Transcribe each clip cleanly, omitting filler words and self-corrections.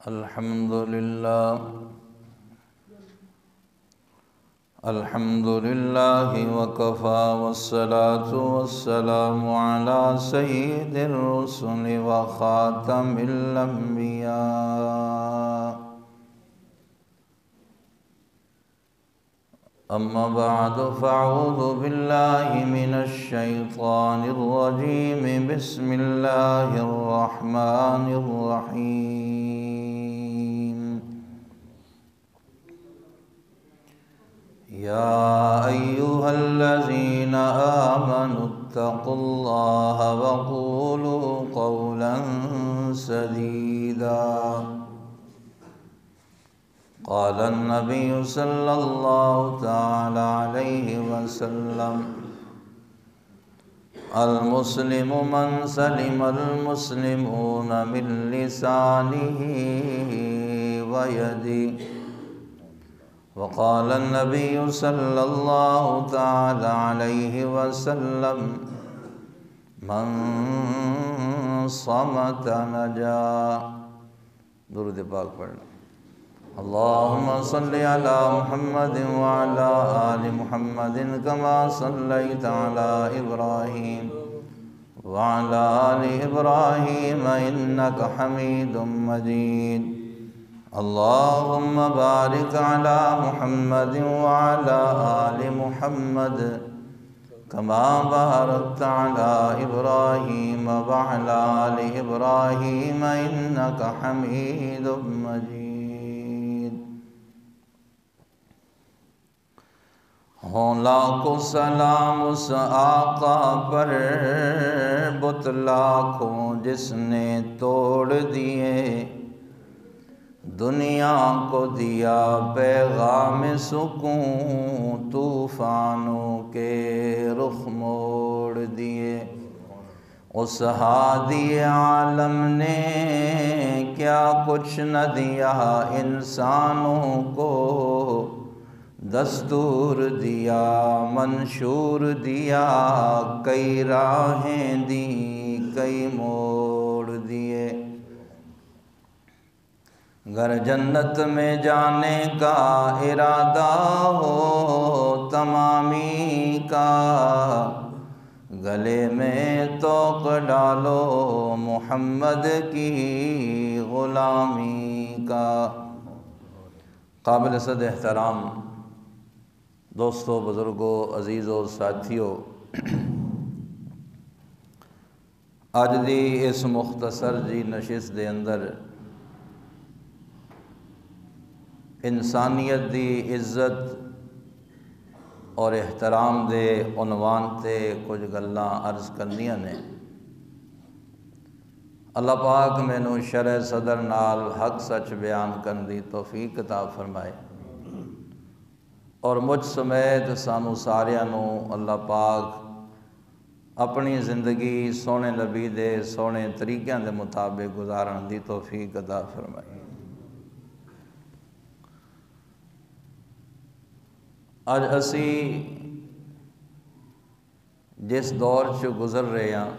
الحمد لله وكفى والصلاة والسلام على سيد الرسل وخاتم الأنبياء أما بعد فأعوذ بالله من الشيطان الرجيم بسم الله الرحمن الرحيم يا أيها الذين آمنوا اتقوا الله وقولوا قولا سديدا قال النبي صلى الله تعالى عليه وسلم المسلم من سلم المسلمون من لسانه ويده وقال النبي صلى الله تعالى عليه وسلم من صمت نجا. درود پاک پڑھنا. اللهم صل على محمد وعلى آل محمد كما صليت على إبراهيم وعلى آل إبراهيم إنك حميد مجيد. اللهم بارك على محمد وعلى آل محمد كما باركت على إبراهيم وعلى آل إبراهيم إنك حميد مجيد. ہوں لاکھوں سلام اس آقا پر بت لاکھوں جس نے توڑ دیے، دنیا کو دیا پیغام سکون، طوفانوں کے رخ موڑ دیے. اس ہادی عالم نے کیا کچھ نہ دیا انسانوں کو، دستور دیا منشور دیا، کئی راہیں دی کئی موڑ دیے. گر جنت میں جانے کا ارادہ ہو تمامی کا، گلے میں توق ڈالو محمد کی غلامی کا. قابل صد احترام دوستو، بزرگوں، عزیزوں، ساتھیوں، اج دی اس مختصر جی نشست دے اندر انسانیت دی عزت اور احترام دے عنوان تے کچھ گلاں عرض کرنیاں نے. اللہ پاک مینوں شرح صدر نال حق سچ بیان کرن دی توفیق عطا فرمائے، اور مجھ سمیت سانو ساریاں نو اللہ پاک اپنی زندگی سونے نبی دے سونے طریقیاں دے مطابق گزارن دی توفیق عطا فرمائے. اج اسی جس دور چ گزر رہے ہیں،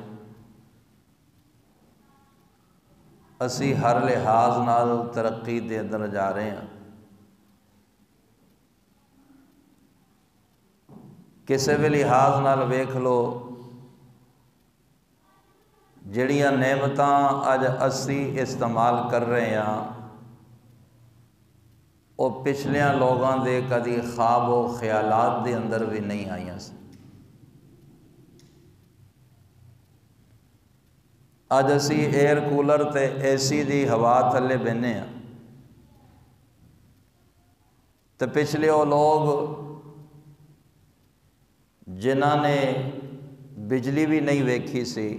اسی ہر لحاظ نال ترقی دے اندر جا رہے ہیں. کسی بھی لحاظ نال ویکھ لو، جڑیاں نعمتاں اج اسی استعمال کر رہے ہیں وہ پچھلیاں لوگاں دے کدی خواب و خیالات دے اندر بھی نہیں آئیاں سی. اج اسی ایئر کولر تے اے سی دی ہوا تھلے بہنے ہیں، تے پچھلے وہ لوگ جنہاں نے بجلی بھی نہیں ویکھی سی،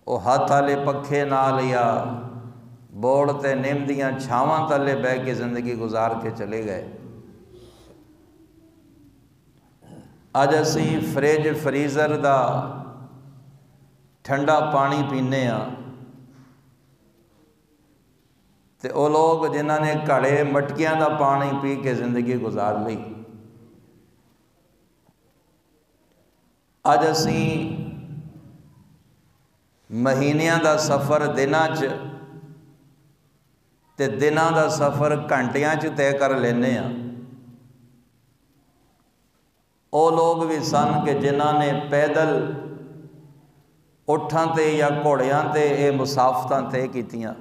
وہ ہاتھ والے پکھے نال یا بورڈ تے نیم دیاں چھاواں تلے بہ کے زندگی گزار کے چلے گئے. اج اسی فریج فریزر دا ٹھنڈا پانی پینے ہاں، تے وہ لوگ جنہاں نے گھڑے مٹکیاں دا پانی پی کے زندگی گزار لی. اج اسی مہینیاں دا سفر دناں چ تے دناں دا سفر گھنٹیاں چ طے کر لینے ہاں۔ او لوگ بھی سن کہ جنہاں نے پیدل اٹھاں تے یا گھوڑیاں تے اے مسافتاں طے کیتیاں۔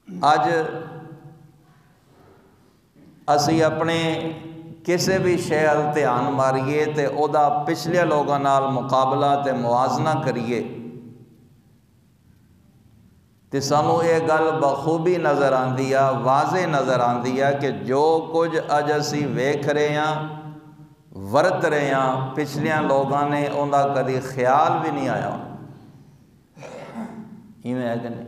اج اسی اپنے کسے بھی شے ال دھیان ماریے تے او دا پچھلے لوگاں نال مقابلہ تے موازنہ کریے تے سانوں یہ گل بخوبی نظر آندی ہے، واضح نظر آندی ہے کہ جو کچھ اج اسی ویکھ رہے ہیں ورت رہے ہیں پچھلیاں لوگاں نے ان کا کدی خیال بھی نہیں آیا۔ ایویں ہے کہ نہیں؟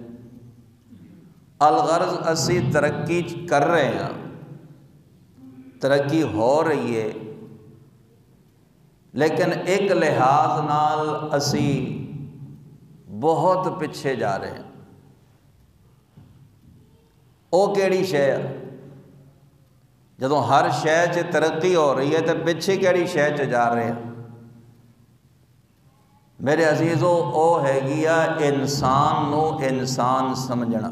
الغرض اسی ترقی کر رہے ہیں، ترقی ہو رہی ہے، لیکن ایک لحاظ نال اسی بہت پیچھے جا رہے ہیں۔ او کیڑی شے ہے؟ جدوں ہر شے چ ترقی ہو رہی ہے تو پیچھے کیڑی شے چ جا رہے ہیں؟ میرے عزیزو، او ہے گیا انسان نو انسان سمجھنا،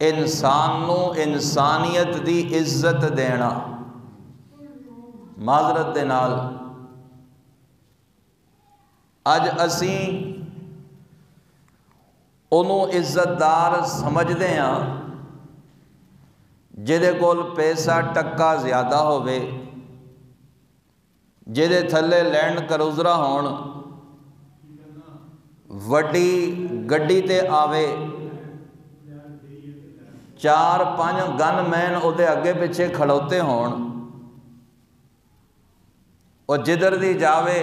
انسان نو انسانیت دی عزت دینا۔ معذرت دے نال اج اسیں انہوں عزت دار سمجھدے ہیں جہدے کول پیسہ ٹکا زیادہ ہوئے، جہدے تھلے لینڈ کروزرہ ہون، وڈی گڈی تے آوے، 4-5 گن مین او دے اگے پیچھے کھڑوتے ہون، اور جدھر دی جاوے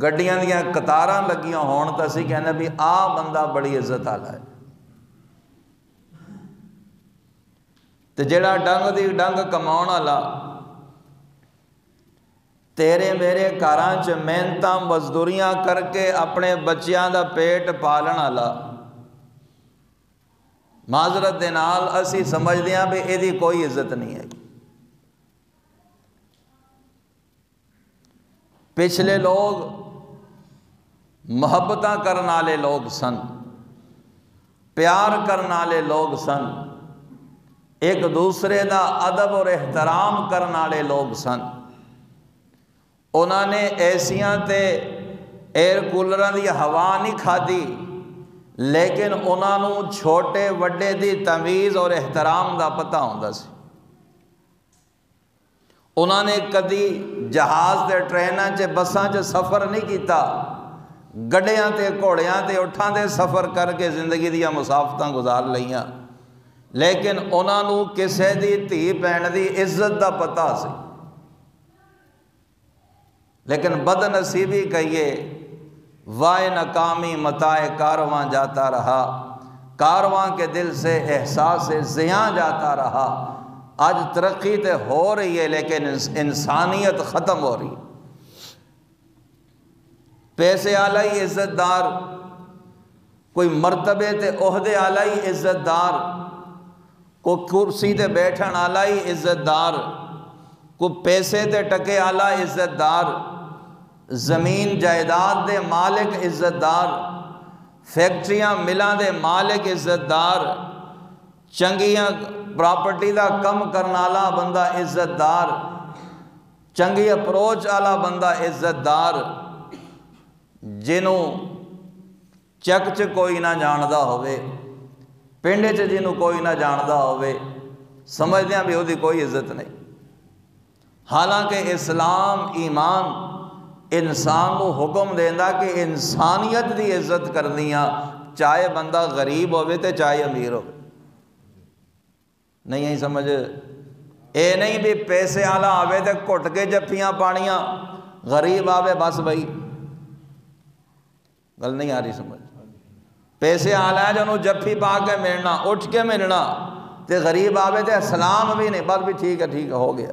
گڈیاں دیاں قطاراں لگیاں ہون تو اسی کہنے بھی آ بندہ بڑی عزت والا ہے۔ تے جڑا ڈنگ دی ڈنگ کماؤن والا تیرے میرے گھراں چ محنتاں مزدوریاں کر کے اپنے بچیاں دا پیٹ پالن والا، معذرت دے نال اسی سمجھدے ہاں بھی ایدی کوئی عزت نہیں ہے۔ پچھلے لوگ محبتاں کرن والے لوگ سن، پیار کرن والے لوگ سن، ایک دوسرے دا ادب اور احترام کرن والے لوگ سن۔ انہوں نے ایسیاں تے ایئر کولراں دی ہوا نہیں کھادی، لیکن انہوں نے چھوٹے وڈے دی تمیز اور احترام دا پتہ ہوندا سی۔ انہوں نے کدی جہاز تے ٹریناں چے بساں چے سفر نہیں کیتا، گڈیاں تے گھوڑیاں تے اٹھاں دے سفر کر کے زندگی دیا مسافتاں گزار لئیاں، لیکن انہوں نے کسے دی دھی بہن دی عزت دا پتہ سی۔ لیکن بد نصیبی کہیے، وائے ناکامی متائے کارواں جاتا رہا، کارواں کے دل سے احساس زیاں جاتا رہا۔ آج ترقی تے ہو رہی ہے لیکن انسانیت ختم ہو رہی ہے۔ پیسے آلائی عزت دار، کوئی مرتبے تے عہدے آلائی عزت دار، کوئی کرسی تے بیٹھن آلائی عزت دار، کوئی پیسے تے ٹکے آلا عزت دار، زمین جائیداد دے مالک عزت دار، فیکٹریاں ملاں دے مالک عزت دار، چنگیاں پراپرٹی دا کم کرنا والا بندہ عزت دار، چنگی اپروچ والا بندہ عزت دار، جنوں چک چ کوئی نہ جاندا ہوئے، پنڈے چ جنوں کوئی نہ جاندا ہوئے، سمجھدیاں بھی ہوتی کوئی عزت نہیں۔ حالانکہ اسلام ایمان انسان کو حکم دینا کہ انسانیت دی عزت کرنی ہے، چاہے بندہ غریب ہوئے تے چاہے امیر ہو۔ نہیں ہے سمجھ؟ اے نہیں بھی پیسے آلا آوے تے کٹ کے جپیاں پانیاں، غریب آوے بس بھائی، گل نہیں آ رہی سمجھ؟ پیسے آلا ہے جنہوں جپی پا کے ملنا، اٹھ کے ملنا، تے غریب آوے تے سلام بھی نہیں، بس بھی ٹھیک ہے ہو گیا۔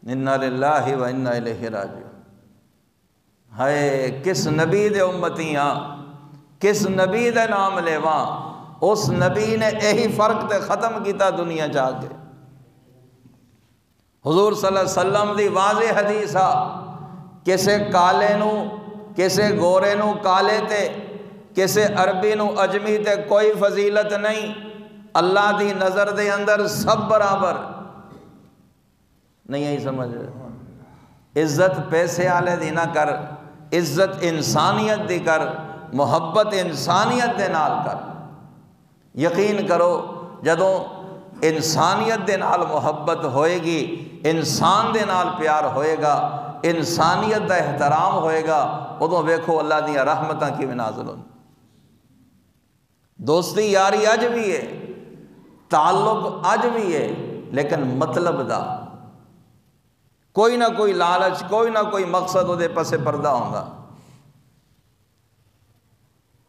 اِنَّا لِلَّهِ وَإِنَّا إِلَيْهِ رَاجِعُونَ۔ ہائے کس نبی دے امتیاں، کس نبی دے نام لیواں، اس نبی نے یہی فرق تے ختم کیتا دنیا جا کے۔ حضور صلی اللہ علیہ وسلم دی واضح حدیث آ، کسے کالے نو کسے گورے نو کالے تے کسے عربی نو اجمی تے کوئی فضیلت نہیں، اللہ دی نظر دے اندر سب برابر نہیں۔ سمجھ عزت پیسے آلے دی نہ کر، عزت انسانیت دی کر، محبت انسانیت دے نال کر۔ یقین کرو جدوں انسانیت دے نال محبت ہوئے گی، انسان دے نال پیار ہوئے گا، انسانیت دا احترام ہوئے گا، ادوں ویکھو اللہ دیا رحمتاں کی نازل ہوں۔ دوستی یاری اج بھی ہے، تعلق اج بھی ہے، لیکن مطلب دا کوئی نہ کوئی لالچ، کوئی نہ کوئی مقصد وہ پسے پردہ ہوگا۔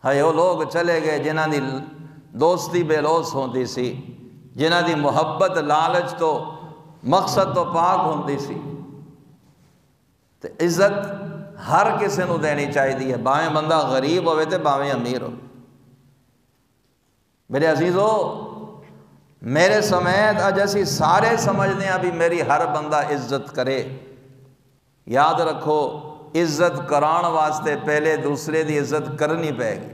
ہے وہ لوگ چلے گئے جنہاں دی دوستی بے لوس ہوندی سی، جنہاں دی محبت لالچ تو مقصد تو پاک ہوندی سی۔ تو عزت ہر کسی نو دینی چاہیے، باویں بندہ غریب ہوئے تے باویں امیر ہو۔ میرے عزیزو، میرے سمیت اج اسی سارے سمجھنے ہیں بھی میری ہر بندہ عزت کرے۔ یاد رکھو، عزت کران واسطے پہلے دوسرے دی عزت کرنی پے گی،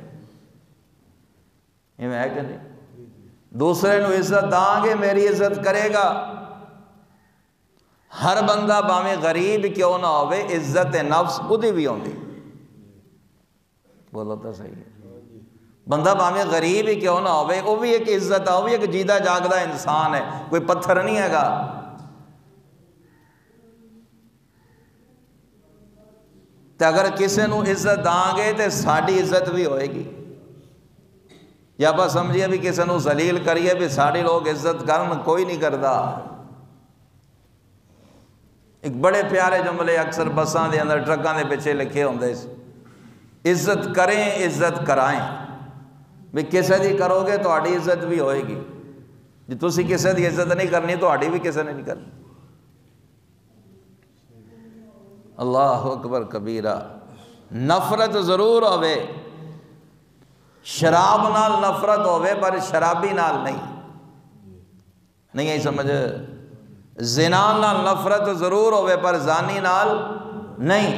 یہ ہے کہ نہیں؟ دوسرے نو عزت داں گے میری عزت کرے گا۔ ہر بندہ باویں غریب کیوں نہ ہوئے، عزت نفس خودی بھی ہوندی۔ بولو تو صحیح ہے، بندہ باویں غریب ہی کیوں نہ ہوئے، وہ بھی ایک عزت ہے، وہ بھی ایک جیدہ جاگدہ انسان ہے، کوئی پتھر نہیں ہے گا۔ تو اگر کسی نو عزت داں گے تو ساڑی عزت بھی ہوئے گی۔ یا بس سمجھئے بھی کسی نو ذلیل کریے بھی ساڑی لوگ عزت کرن، کوئی نہیں کردا۔ ایک بڑے پیارے جملے اکثر بساں دے اندر ٹرکاں دے پیچھے لکھے ہوندے، عزت کریں عزت کرائیں۔ بھی کسی دی کرو گے تو آڑی عزت بھی ہوئے گی، جی تسی کسی دی عزت نہیں کرنی تو آڑی بھی کسی نے نہیں کرنی۔ اللہ اکبر کبیرہ۔ نفرت ضرور ہوئے، شراب نال نفرت ہوئے پر شرابی نال نہیں ہے سمجھ۔ زنا نال نفرت ضرور ہوئے پر زانی نال نہیں،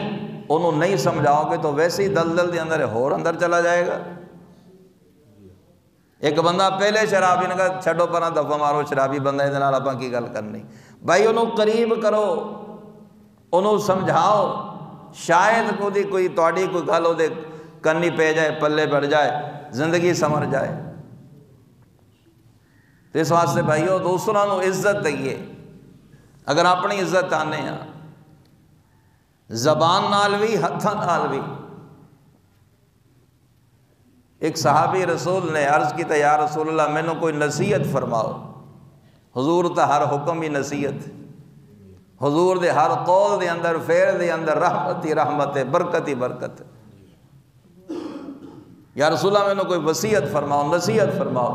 انہوں نہیں سمجھاؤ گے تو ویسے ہی دلدل دے اندر ہور اندر چلا جائے گا۔ ایک بندہ پہلے شرابی نے کہا چھڑو پرا دفعہ مارو، شرابی بندہ ادھے نال اپاں کی گل کرنی۔ بھائی انہوں قریب کرو، انہوں سمجھاؤ، شاید کوئی تواڈی کوئی گل ہو دے کنی پہ جائے، پلے پڑ جائے، زندگی سمر جائے۔ تو اس واسطے بھائیو دوسروں نو عزت دئیے۔ اگر اپنی عزت آنے ہیں زبان نال بھی ہتھاں نال بھی۔ ایک صحابی رسول نے عرض کی یا رسول اللہ میں نے کوئی نصیحت فرماؤ۔ حضور تا ہر حکم ہی نصیحت، حضور دے ہر قول دے اندر فعل دے اندر رحمت ہی رحمت ہے، برکت ہی برکت ہے۔ یا رسول اللہ میں نے کوئی وصیت فرماؤ، نصیحت فرماؤ۔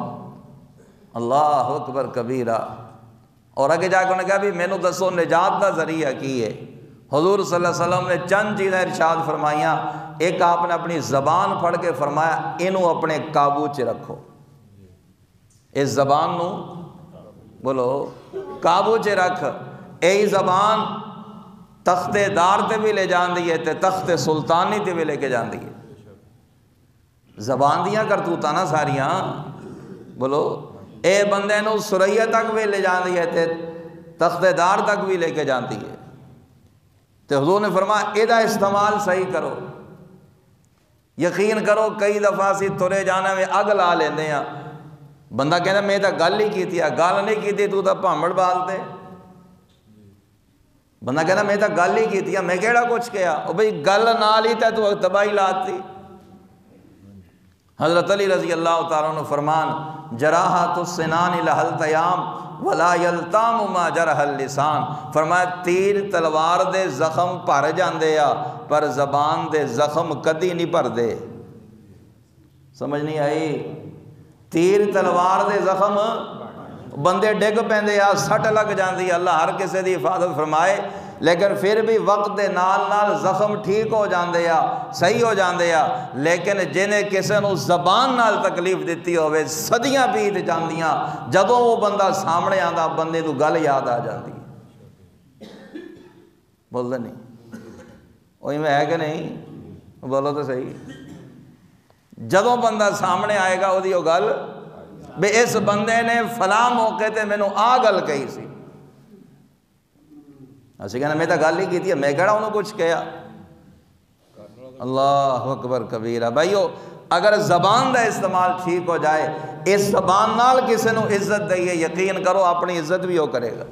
اللہ اکبر کبیرہ۔ اور آگے جا کے انہوں نے کہا بھی میں نے دسو نجات دا ذریعہ کی ہے۔ حضور صلی اللہ علیہ وسلم نے چند چیزیں ارشاد فرمائیاں۔ ایک آپ نے اپنی زبان پڑھ کے فرمایا انہوں اپنے قابو چ رکھو۔ اس زبان نو بولو قابو چ رکھ۔ اے زبان تخت دار تے بھی لے جان دی ہے تے تخت سلطانی تے بھی لے کے جان دی ہے۔ زبان دیاں کرتوتاں نا ساریاں، بولو اے بندے نو سریا تک بھی لے جان دی ہے تے تخت دار تک بھی لے کے جان دی ہے۔ تو حضور نے فرمایا ایدہ استعمال صحیح کرو۔ یقین کرو کئی دفعہ سی ترے جانے میں اگ لا لیندے ہیں، بندہ کہنا میں تا گل ہی کی تھی، گل نہیں کی تھی تو تا پامڑ بالتے۔ بندہ کہنا میں تا گل ہی کی تھی، میں کہڑا کچھ کیا؟ او بھئی گل نال ہی تا تو تباہی لاتی۔ حضرت علی رضی اللہ تعالیٰ عنہ فرمان جراحت السنان لہل تیام ولا یلتام ما جرح اللسان۔ فرمایا تیر تلوار دے زخم بھر جاندے آ پر زبان دے زخم کدی نہیں بھر دے۔ سمجھ نہیں آئی؟ تیر تلوار دے زخم بندے ڈگ پیندے آ، سٹ لگ جاندی، اللہ ہر کسی دی حفاظت فرمائے، لیکن پھر بھی وقت دے نال نال زخم ٹھیک ہو جاندے آ، صحیح ہو جاندے آ۔ لیکن جنہیں کسی نو زبان نال تکلیف دیتی ہوئے صدیاں بیت جاندیاں، جدوں وہ بندہ سامنے آندا بندے تو گل یاد آ جاندی۔ بول دے نہیں؟ وہی میں ہے کہ نہیں؟ بولو تو صحیح، جدوں بندہ سامنے آئے گا وہ گل بے اس بندے نے فلاں موقع تے مینوں آ گل کہی سی، اسی کہنا میں تو گل ہی کی ہے، میں کہڑا انہوں کچھ کہا۔ اللہ اکبر کبیرہ۔ بھائیو اگر زبان دا استعمال ٹھیک ہو جائے، اس زبان نال کسی نو عزت دئیے، یقین کرو اپنی عزت بھی وہ کرے گا۔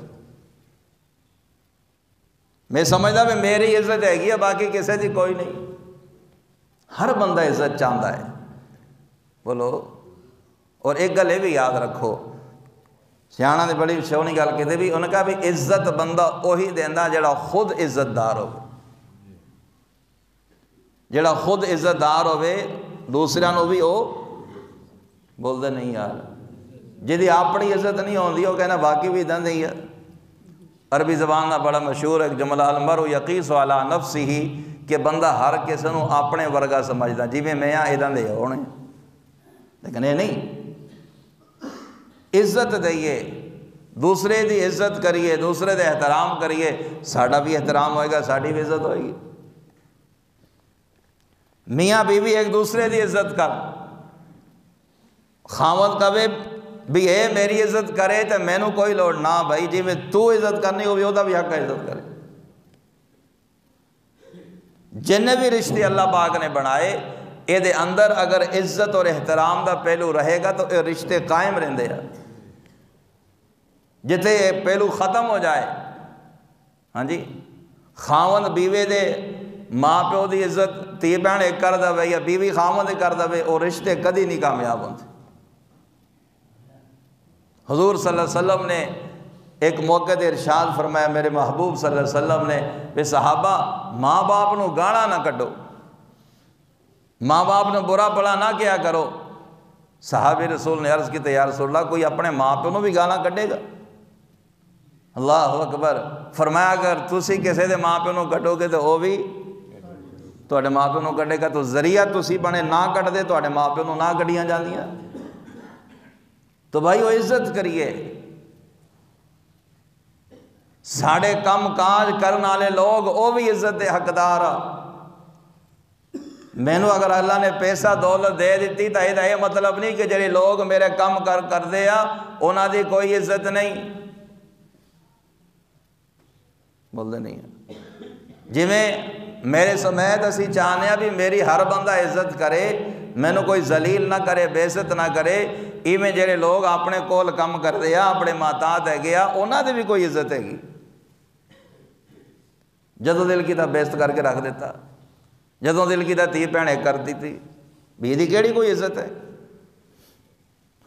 میں سمجھدا بھی میری عزت ہے گی، باقی کسی دی کوئی نہیں۔ ہر بندہ عزت چاہتا ہے، بولو۔ اور ایک گل یہ بھی یاد رکھو، سیاںاں نے بڑی سونی گل کہتے بھی، انہوں نے کہا بھی عزت بندہ وہی دیندا جڑا خود عزت دار ہو، جڑا خود عزت دار ہوئے دوسرے نو بھی وہ بولتے نہیں یار، جی اپنی عزت نہیں ہوندی وہ کہنا باقی بھی ادھر نہیں ہے۔ عربی زبان کا بڑا مشہور ایک جملہ المرء یقیس علی نفسہ، کہ بندہ ہر کسی نو اپنے ورگا سمجھدا، جی میں ادھر دے ہونے، لیکن یہ نہیں۔ عزت دئیے، دوسرے دی عزت کریے، دوسرے دے احترام کریے، ساڈا بھی احترام ہوئے گا، ساڈی بھی عزت ہوئے گی۔ میاں بیوی ایک دوسرے دی عزت کر، خاوند کہے بھی اے میری عزت کرے تو مینوں کوئی لوڑ نہ، بھائی جی میں تو عزت کرنی ہو بھی وہ بھی حق ہے عزت کرے۔ جن بھی رشتے اللہ پاک نے بنائے اے دے اندر اگر عزت اور احترام دا پہلو رہے گا تو اے رشتے قائم رہندے ہیں۔ جتے یہ پہلو ختم ہو جائے، ہاں جی، خاوند بیوے دے ماں پیو دی عزت تی بہن ایک کر دے یا بیوی خاوند کر دے، وہ رشتے کدی نہیں کامیاب ہوتے۔ حضور صلی اللہ علیہ وسلم نے ایک موقع دے ارشاد فرمایا، میرے محبوب صلی اللہ علیہ وسلم نے کہ صحابہ ماں باپ نو گانا نہ کڈو، ماں باپ نے برا بھلا نہ کیا کرو۔ صحابی رسول نے عرض کی تو یا رسول اللہ کوئی اپنے ماں پیو نو بھی گانا کڈے گا؟ اللہ اکبر۔ فرمایا اگر تسی کسی دے ماں پیو نو کڈو گے تو وہ بھی تواڈے ماں پیو نو کڈے گا، تو ذریعہ تسی بنے نہ کڈ دے تواڈے ماں پیو نو نہ کڈیاں جاندیاں۔ تو بھائی وہ عزت کریے، ساڑے کم کاج کرن والے لوگ وہ بھی عزت دے حقدار آ۔ مینوں اگر اللہ نے پیسہ دولت دے دیتی تو یہ مطلب نہیں کہ جڑے لوگ میرے کم کر دے آ انہاں دی کوئی عزت نہیں، بولتے نہیں ہیں۔ جی میں میرے سمیت اسی چاہنے ہیں بھی میری ہر بندہ عزت کرے، مینوں کوئی ذلیل نہ کرے، بے عزت نہ کرے، ایویں جڑے لوگ اپنے کول کم کر دے آ اپنے ماتات ہے گیا انہاں دی بھی کوئی عزت ہے گی۔ جدوں دل کی تا بے عزت کر کے رکھ دیتا، جدوں دل کی تا تی بہن کر دیتی، بھی دی کیڑی کوئی عزت ہے؟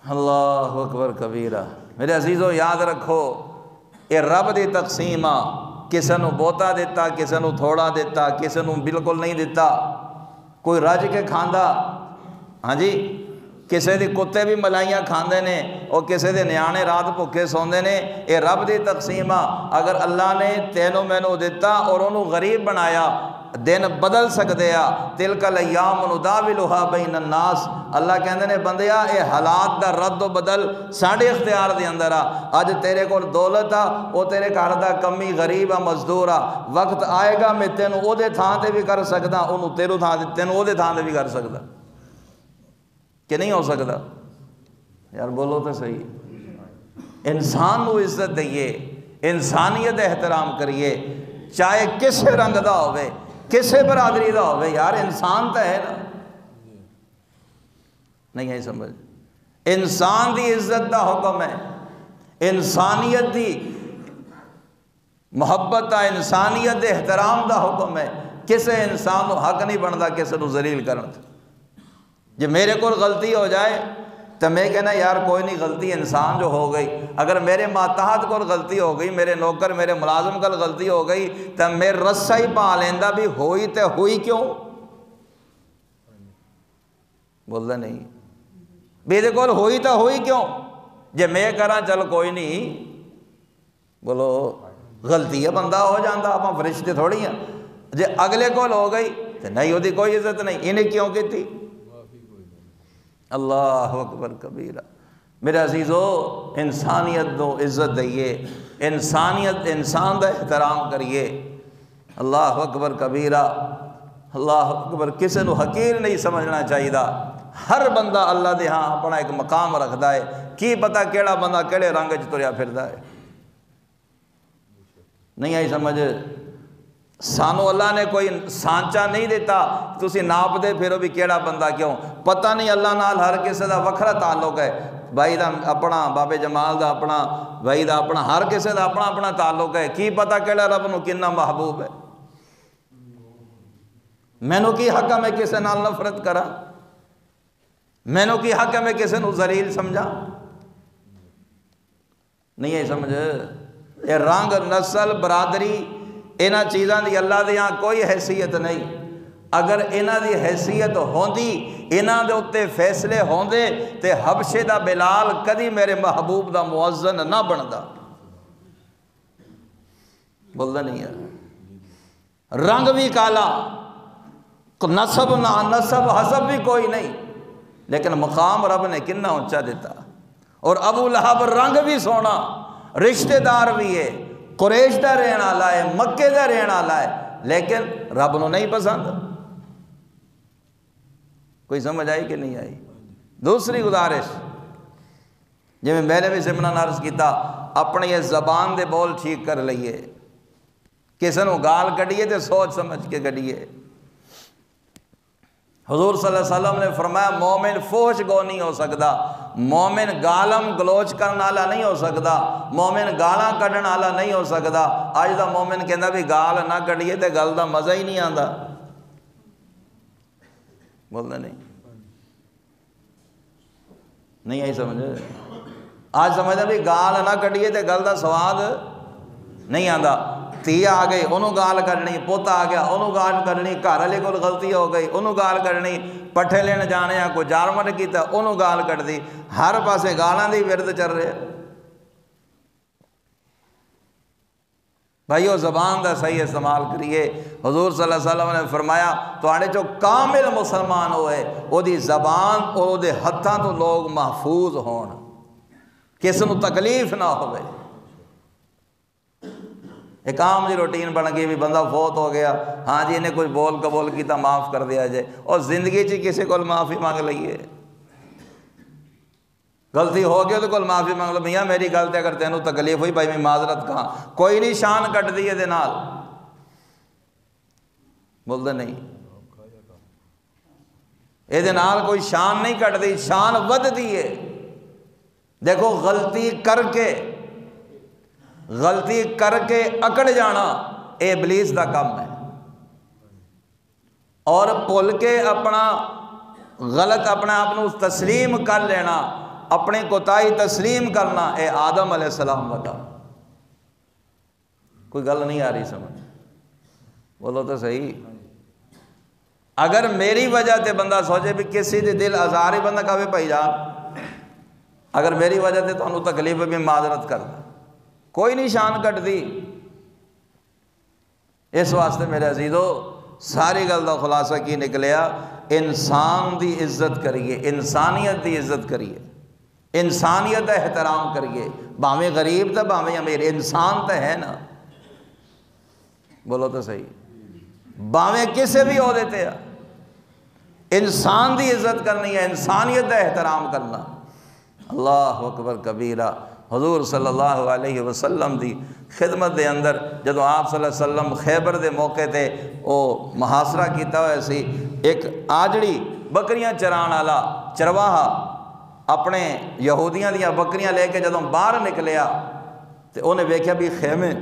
اللہ اکبر کبیرہ۔ میرے عزیزو یاد رکھو یہ رب دی تقسیم آ، کسے نو بہتا دیتا، کسے نو تھوڑا دیتا، کسے نو بالکل نہیں دیتا، کوئی رج کے کھاندا، ہاں جی، کسے دی کتے بھی ملائیاں کھاندے نے اور کسے دے نیانے رات بھوکے سوندے نے، اے رب دی تقسیم آ۔ اگر اللہ نے تینوں مینوں دیتا اور انہوں غریب بنایا، دن بدل سکتے آ، تلک الایام نداولھا بین الناس، اللہ کہندے نے بندیا اے حالات دا رد و بدل ساڈے اختیار دے اندر آ۔ اج تیرے کول دولت آ، او تیرے گھر دا کمی غریب آ، مزدور آ، وقت آئے گا میں تینوں او دے تھاں تے بھی کر سکدا، انہوں تیروں تھاں تے تینوں او دے تھاں تے بھی کر سکدا، کہ نہیں ہو سکتا؟ یار بولو تو صحیح۔ انسان کو عزت دئیے، انسانیت احترام کریے، چاہے کسے رنگ دا ہوئے، کسے برادری دا ہوئے، یار انسان تو ہے نا، نہیں ہے سمجھ؟ انسان دی عزت دا حکم ہے، انسانیت دی محبت دا، انسانیت دے احترام دا حکم ہے۔ کسے انسان کو حق نہیں بنتا کسے نو ذلیل کرنا۔ جب میرے کو غلطی ہو جائے تو میں کہنا یار کوئی نہیں، غلطی انسان جو ہو گئی، اگر میرے ماتحت کو غلطی ہو گئی، میرے نوکر میرے ملازم کو غلطی ہو گئی تو میں رسہ ہی پا لیندہ بھی ہوئی تے ہوئی کیوں؟ بولتا نہیں بھی دے کول ہوئی تو ہوئی کیوں؟ جب میں کہاں چل کوئی نہیں، بولو غلطی ہے بندہ ہو جاندہ، آپ فرشتے تھوڑی ہیں، جب اگلے کول ہو گئی تو نہیں ہوتی کوئی عزت نہیں، انہیں کیوں کی تھی؟ اللہ اکبر کبیرہ۔ میرے عزیزو انسانیت دو عزت دئیے، انسانیت انسان دا احترام کریے۔ اللہ اکبر کبیرہ۔ اللہ اکبر، کسی نو حقیر نہیں سمجھنا چاہیے۔ ہر بندہ اللہ دے ہاں اپنا ایک مقام رکھتا ہے، کی پتہ کیڑا بندہ کیڑے رنگ چ تریا پھردا ہے، نہیں آئی سمجھ۔ سانو اللہ نے کوئی سانچا نہیں دیتا، تسی ناپ دے پھرو بھی کیڑا بندہ کیوں، پتہ نہیں اللہ نال ہر کسی دا وکھرا تعلق ہے، بھائی دا اپنا، بابے جمال دا اپنا، بھائی دا اپنا، ہر کسی دا اپنا اپنا تعلق ہے، کی پتہ کیڑا رب نو کنا محبوب ہے۔ مینوں کی حق ہے میں کسی نال نفرت کرا، مینوں کی حق ہے میں کسی نو ذلیل سمجھا، نہیں ہے سمجھ۔ یہ رنگ، نسل، برادری، انہاں چیزاں دی اللہ دے ہاں کوئی حیثیت نہیں۔ اگر انہاں دی حیثیت ہوندی، انہاں دے اتے فیصلے ہوندے، تے حبشے دا بلال کدی میرے محبوب دا مؤذن نہ بندا۔ بولدا نہیں ہے، رنگ بھی کالا، نسب نہ نسب حسب بھی کوئی نہیں، لیکن مقام رب نے کنا اونچا دیتا۔ اور ابو لہب رنگ بھی سونا، رشتہ دار بھی ہے، قریش دا رہن والا ہے، مکے دا رہن والا ہے، لیکن رب نو نہیں پسند۔ کوئی سمجھ آئی کہ نہیں آئی؟ دوسری گزارش، جی میں نے بھی ضمن عرض کیتا، اپنی یہ زبان دے بول ٹھیک کر لئیے، کسی نو گال کڈیے تے سوچ سمجھ کے کڈیے۔ حضور صلی اللہ علیہ وسلم نے فرمایا مومن فحش گو نہیں ہو سکتا، مومن گالم گلوچ کرنے والا نہیں ہو سکتا، مومن گالاں کڈن والا نہیں ہو سکتا۔ اج دا مومن کہندا بھی گال نہ کڈیے تے گل دا مزہ ہی نہیں آندا، بولدا نہیں آئی سمجھ۔ آج سمجھدا بھی گال نہ کڈیے تے گل دا سواد نہیں آندا۔ تھی آ گئی انہوں گال کرنی، پوتا آ گیا انہوں گال کرنی، گھر والے کو غلطی ہو گئی انہوں گال کرنی، پٹھے لینے جانے ہیں کوئی جارمر کیتا انہوں گال کر دی، ہر پاسے گالاں دی ورد چل رہے۔ بھائیو زبان دا صحیح استعمال کریے۔ حضور صلی اللہ علیہ وسلم نے فرمایا تواڈے جو کامل مسلمان ہوئے او دی زبان او دے ہتھاں تو لوگ محفوظ ہون، کسی نو تکلیف نہ ہوئے۔ ایک عام جی روٹین بن گئی بھی بندہ فوت ہو گیا، ہاں جی انہیں کچھ بول قبول کیتا معاف کر دیا جائے، اور زندگی چی کسی کو معافی مانگ لئیے، غلطی ہو گیا تو کل معافی مانگ لو، میاں میری غلطی اگر تینوں تکلیف ہوئی بھائی میں معذرت کہاں، کوئی نہیں شان کٹ دی دے نال، بول دے نہیں اے دے نال کوئی شان نہیں کٹ دی، شان ود دیئے۔ دیکھو غلطی کر کے اکڑ جانا اے ابلیس دا کام ہے، اور بھول کے اپنا غلط اپنے آپ کو تسلیم کر لینا، اپنی کوتاہی تسلیم کرنا اے آدم علیہ السلام کا کام۔ کوئی گل نہیں آ رہی سمجھ، بولو تو صحیح۔ اگر میری وجہ تے بندہ سوچے بھی کسی دے دل آزار ہی بندہ کہے بھائی جان اگر میری وجہ تے تو تکلیف بھی معذرت کر دا، کوئی نہیں شان کٹ دی۔ اس واسطے میرے عزیزو ساری گل دا خلاصہ کی نکلیا، انسان دی عزت کریے، انسانیت دی عزت کریے، انسانیت دا احترام کریے، بھاویں غریب تا بھاویں امیر، انسان تا ہے نا، بولو تو صحیح، بھاویں کسے بھی ہو دیتے ہیں، انسان دی عزت کرنی ہے، انسانیت دا احترام کرنا۔ اللہ اکبر کبیرہ۔ حضور صلی اللہ علیہ وسلم دی خدمت دے اندر جدو آپ صلی اللہ علیہ وسلم خیبر دے موقع تے او محاصرہ کیتا ہوئے سی، ایک آجڑی بکریاں چران والا چرواہا اپنے یہودیاں دیاں بکریاں لے کے جدوں باہر نکلیا تے انہیں ویکھیا بھی خیمے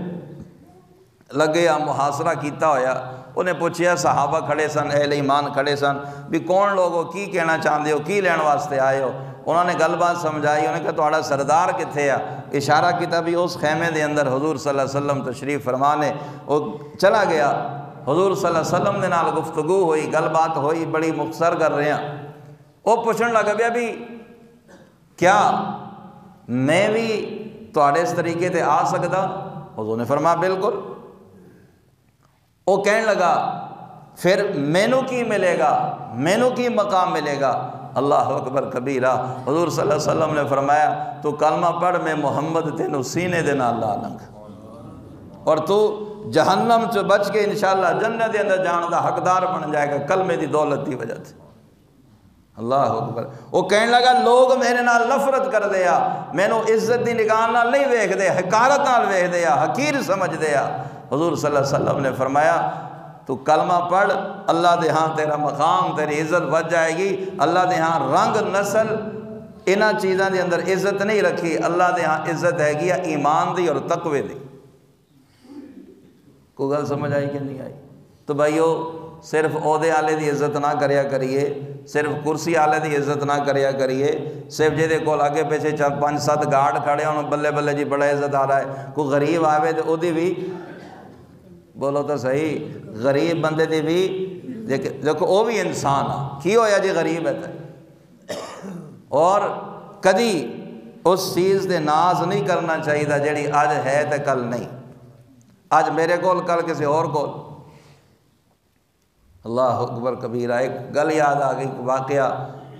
لگے محاصرہ کیتا ہویا، انہیں پوچھیا صحابہ کھڑے سن، اہل ایمان کھڑے سن بھی کون لوگو کی کہنا چاہتے ہو، کی لین واسطے آئے ہو؟ انہوں نے گل بات سمجھائی، انہوں نے کہا تہاڈا سردار کتھے آ؟ اشارہ کیتا بھی اس خیمے دے اندر حضور صلی اللہ علیہ وسلم تشریف فرمانے، وہ چلا گیا، حضور صلی اللہ علیہ وسلم دے نال گفتگو ہوئی، گل بات ہوئی، بڑی مختصر کر رہے ہیں، وہ پوچھن لگا بھی ابھی کیا میں بھی تہاڈے اس طریقے تے آ سکدا؟ حضور نے فرمایا بالکل۔ وہ کہنے لگا پھر مینوں کی ملے گا، مینوں کی مقام ملے گا؟ اللہ اکبر کبیرہ۔ حضور صلی اللہ علیہ وسلم نے فرمایا تو کلمہ پڑھ، میں محمد تینوں سینے دے نال لا لنگ، اور تو جہنم چ بچ کے انشاءاللہ جنت دے اندر جان دا حقدار بن جائے گا کلمے دی دولت دی وجہ سے۔ اللہ اکبر۔ وہ کہنے لگا لوگ میرے نال نفرت کر دیا، مینوں عزت دی نگاہ نال نہیں ویکھ دے، حقارت نال ویکھ دیا، حقیر سمجھ دیا۔ حضور صلی اللہ علیہ وسلم نے فرمایا تو کلمہ پڑھ، اللہ دے ہاں تیرا مقام، تیری عزت بچ جائے گی۔ اللہ دے ہاں رنگ نسل انہاں چیزاں دے اندر عزت نہیں رکھی، اللہ دے ہاں عزت ہے گی ایمان دی اور تقوی دی۔ کوئی گل سمجھ آئی کہ نہیں آئی؟ تو بھائیو صرف عہدے والے دی عزت نہ کریا کریے، صرف کرسی والے دی عزت نہ کریا کریے، صرف جہدے کول اگے پیچھے 4-5-7 گارڈ کھڑے ہون بلے بلے جی بڑا عزت آ رہا ہے، کوئی غریب آوے تو او دی بھی بولو تو صحیح، غریب بندے دی بھی دیکھو او بھی انسان آ، کی ہویا جی غریب ہے تے، اور کدی اس چیز دے ناز نہیں کرنا چاہیے جیڑی اج ہے تے کل نہیں، اج میرے کول کل کسی اور کول۔ اللہ اکبر کبیرہ۔ ایک گل یاد آ گئی، واقعہ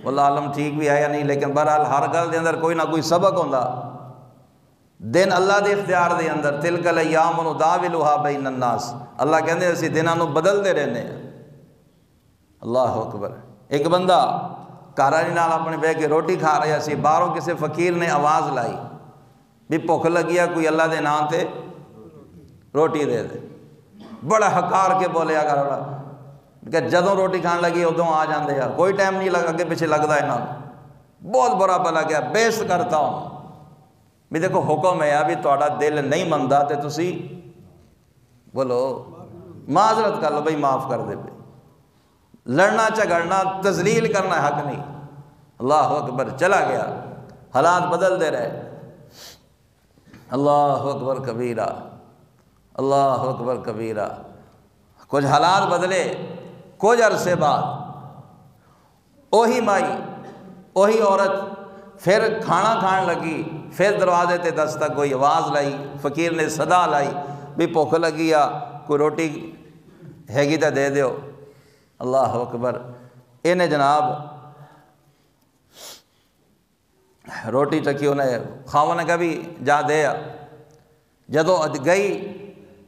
واللہ عالم ٹھیک بھی ہے یا نہیں، لیکن بہرحال ہر گل دے اندر کوئی نہ کوئی سبق ہوندا۔ دن اللہ دے اختیار دے اندر، تلک الایام نداولھا بین الناس، اللہ کہندے اسی دناں نوں بدلدے رہنے ہیں۔ اللہ اکبر۔ ایک بندہ گھر والی نال اپنے بہ کے روٹی کھا رہا سی، باہروں کسی فقیر نے آواز لائی بھی بھوک لگی ہے، کوئی اللہ دے نام تے روٹی دے دے۔ بڑا حکار کے بولیا گھر والا کہ جدوں روٹی کھان لگی ادوں آ جاندے ہیں، کوئی ٹائم نہیں لگا اگے پیچھے لگتا انہاں نوں۔ بہت برا بلا گیا، بےعزت کرتا ہوں بھی دیکھو حکم ہے بھی تہاڈا دل نہیں مندا تے تسی بولو معذرت کر لو بھائی، معاف کر دے بھائی، لڑنا جھگڑنا تذلیل کرنا حق نہیں۔ اللہ اکبر۔ چلا گیا، حالات بدل دے رہے۔ اللہ اکبر کبیرہ، اللہ اکبر کبیرہ۔ کچھ حالات بدلے، کچھ عرصے بعد وہی مائی وہی عورت پھر کھانا کھان لگی، پھر دروازے تے دستک کوئی آواز لائی، فقیر نے صدا لائی بھی بھوک لگی آ، کوئی روٹی ہے گی تو دے دیو۔ اللہ اکبر۔ انہیں جناب روٹی چکی، انہیں خاوند نے کہا بھی جا دے آ۔ جدو گئی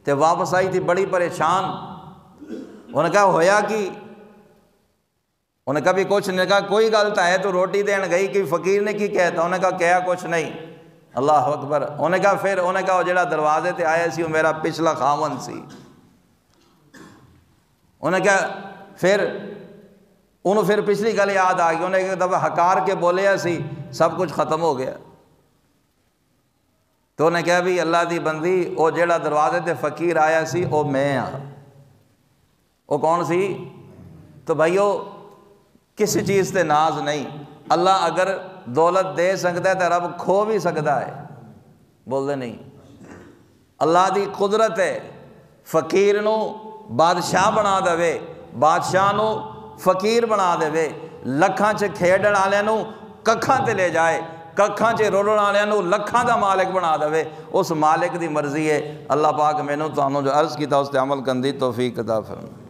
تے واپس آئی تھی بڑی پریشان، انہوں نے کہا ہویا کی؟ انہوں نے کہا بھی کچھ نہیں، کہا کوئی گل تو ہے تو روٹی دین گئی کہ فقیر نے کی کہتا؟ انہوں نے کہا کیا کچھ نہیں۔ اللہ اکبر۔ انہوں نے کہا پھر انہوں نے کہا وہ جڑا دروازے تے آیا سی وہ میرا پچھلا خاوند سی۔ انہوں نے کہا پھر انہوں پھر پچھلی گل یاد آ گئی، انہوں نے کہا دفعہ حکار کے بولیا سی سب کچھ ختم ہو گیا۔ تو انہیں کہا بھی اللہ دی بندی وہ جیڑا دروازے تے فقیر آیا سی وہ میں ہاں۔ وہ کون سی؟ تو بھائیو کسی چیز تے ناز نہیں، اللہ اگر دولت دے سکتا ہے تو رب کھو بھی سکتا ہے، بول دے نہیں۔ اللہ دی قدرت ہے، فقیر نو بادشاہ بنا دے، بادشاہ نو فقیر بنا دے، لکھاں چ کھیڈن والے نو ککھاں تے لے جائے، ککھاں چ رولن والے نو لکھاں دا مالک بنا دے۔ اس مالک دی مرضی ہے۔ اللہ پاک مینوں تانوں جو عرض کیتا اس تے عمل کرن دی توفیق عطا فرمائے۔